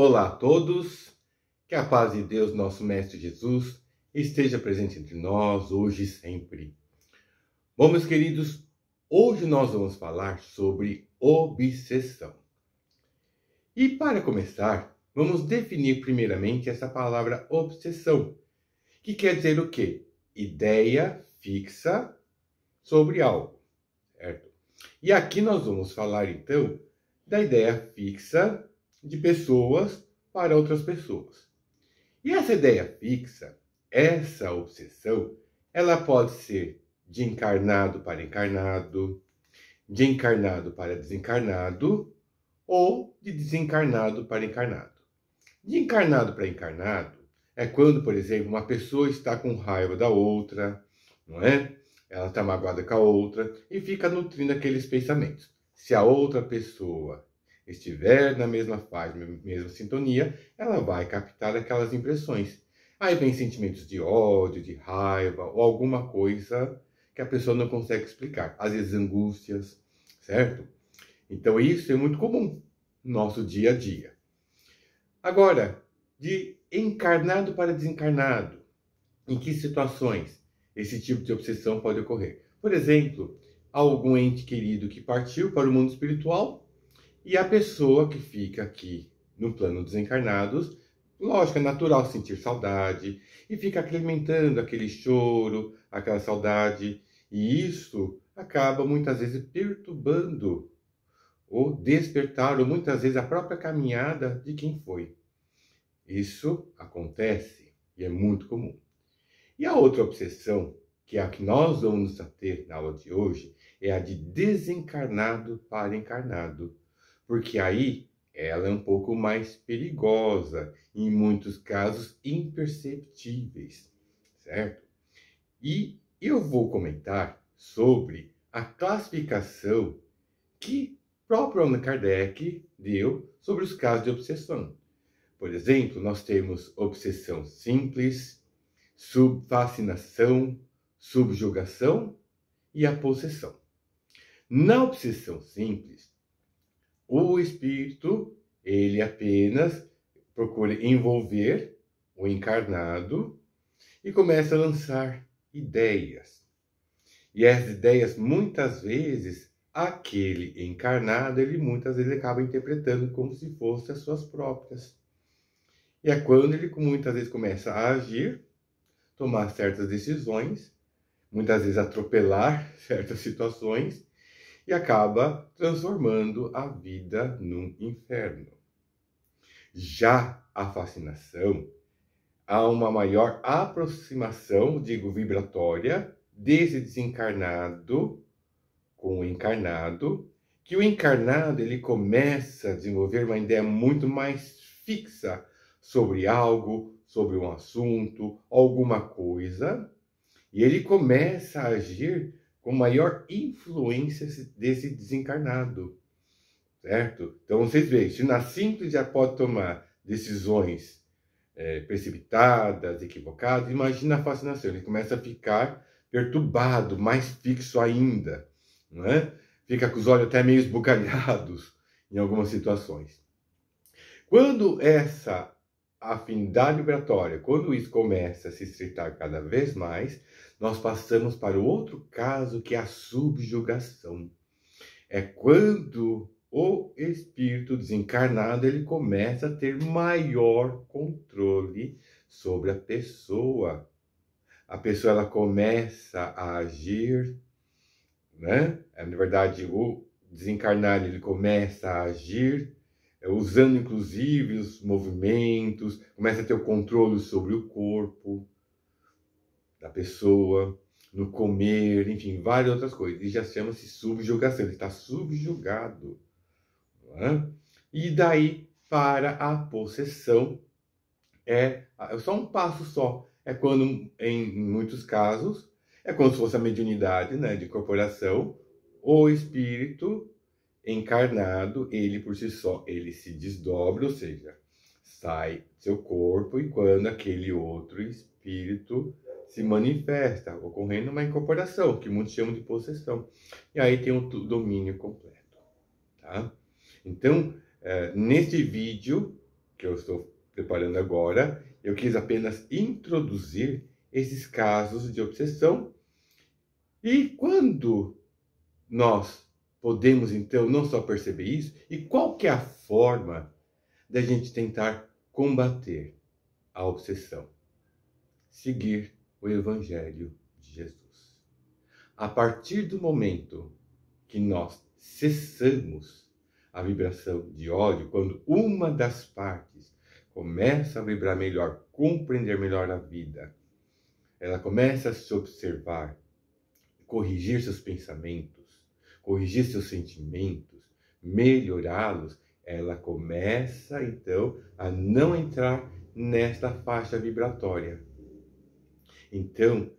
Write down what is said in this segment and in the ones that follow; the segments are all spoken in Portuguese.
Olá a todos, que a paz de Deus, nosso Mestre Jesus, esteja presente entre nós, hoje e sempre. Bom, meus queridos, hoje nós vamos falar sobre obsessão. E para começar, vamos definir primeiramente essa palavra obsessão, que quer dizer o quê? Ideia fixa sobre algo, certo? E aqui nós vamos falar então da ideia fixa de pessoas para outras pessoas. E essa ideia fixa, essa obsessão, ela pode ser de encarnado para encarnado, de encarnado para desencarnado ou de desencarnado para encarnado. De encarnado para encarnado é quando, por exemplo, uma pessoa está com raiva da outra, não é? Ela está magoada com a outra e fica nutrindo aqueles pensamentos. Se a outra pessoa estiver na mesma fase, mesma sintonia, ela vai captar aquelas impressões. Aí vem sentimentos de ódio, de raiva, ou alguma coisa que a pessoa não consegue explicar. Às vezes angústias, certo? Então isso é muito comum no nosso dia a dia. Agora, de encarnado para desencarnado, em que situações esse tipo de obsessão pode ocorrer? Por exemplo, algum ente querido que partiu para o mundo espiritual, e a pessoa que fica aqui no plano dos encarnados, lógico, é natural sentir saudade e fica alimentando aquele choro, aquela saudade. E isso acaba muitas vezes perturbando o despertar, ou muitas vezes a própria caminhada de quem foi. Isso acontece e é muito comum. E a outra obsessão, que é a que nós vamos ter na aula de hoje, é a de desencarnado para encarnado. Porque aí ela é um pouco mais perigosa, em muitos casos imperceptíveis, certo? E eu vou comentar sobre a classificação que o próprio Allan Kardec deu sobre os casos de obsessão. Por exemplo, nós temos obsessão simples, subfascinação, subjugação e a possessão. Na obsessão simples, o espírito, ele apenas procura envolver o encarnado e começa a lançar ideias. E essas ideias, muitas vezes, aquele encarnado, ele muitas vezes acaba interpretando como se fossem as suas próprias. E é quando ele muitas vezes começa a agir, tomar certas decisões, muitas vezes atropelar certas situações, e acaba transformando a vida num inferno. Já a fascinação, há uma maior aproximação, digo, vibratória, desse desencarnado com o encarnado, que o encarnado ele começa a desenvolver uma ideia muito mais fixa sobre algo, sobre um assunto, alguma coisa, e ele começa a agir com maior influência desse desencarnado, certo? Então, vocês veem, se na simples já pode tomar decisões precipitadas, equivocadas, imagina a fascinação, ele começa a ficar perturbado, mais fixo ainda, não é? Fica com os olhos até meio esbugalhados em algumas situações. Quando essa afinidade vibratória, quando isso começa a se estreitar cada vez mais, nós passamos para o outro caso, que é a subjugação. É quando o espírito desencarnado ele começa a ter maior controle sobre a pessoa. A pessoa ela começa a agir, né? Na verdade, o desencarnado ele começa a agir usando inclusive os movimentos, começa a ter o controle sobre o corpo da pessoa, no comer, enfim, várias outras coisas. E já chama-se subjugação, ele está subjugado. Não é? E daí para a possessão é só um passo só. É quando, em muitos casos, é como se fosse a mediunidade, né, de incorporação, o espírito encarnado, ele por si só, ele se desdobra, ou seja, sai do seu corpo, e quando aquele outro espírito se manifesta, ocorrendo uma incorporação, que muitos chamam de possessão. E aí tem o domínio completo, tá? Então, neste vídeo, que eu estou preparando agora, eu quis apenas introduzir esses casos de obsessão. E quando nós podemos, então, não só perceber isso, e qual que é a forma da gente tentar combater a obsessão? Seguir o Evangelho de Jesus. A partir do momento que nós cessamos a vibração de ódio, quando uma das partes começa a vibrar melhor, compreender melhor a vida, ela começa a se observar, corrigir seus pensamentos, corrigir seus sentimentos, melhorá-los, ela começa, então, a não entrar nesta faixa vibratória. Então,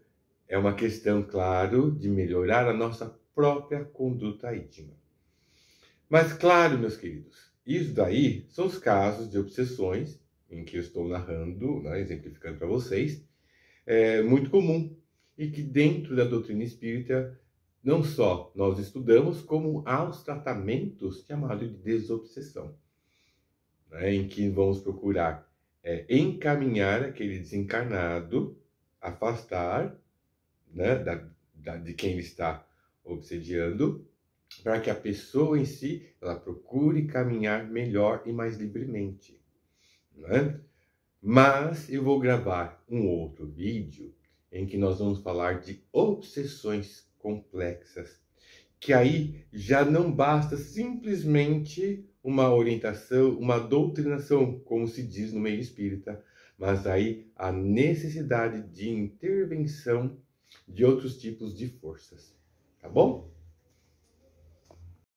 é uma questão, claro, de melhorar a nossa própria conduta íntima. Mas, claro, meus queridos, isso daí são os casos de obsessões em que eu estou narrando, né, exemplificando para vocês, muito comum, e que dentro da doutrina espírita, não só nós estudamos, como há os tratamentos chamados de desobsessão, né, em que vamos procurar encaminhar aquele desencarnado, afastar, né, de quem ele está obsediando, para que a pessoa em si ela procure caminhar melhor e mais livremente, né? Mas eu vou gravar um outro vídeo em que nós vamos falar de obsessões complexas, que aí já não basta simplesmente uma orientação, uma doutrinação, como se diz no meio espírita, mas aí a necessidade de intervenção de outros tipos de forças, tá bom?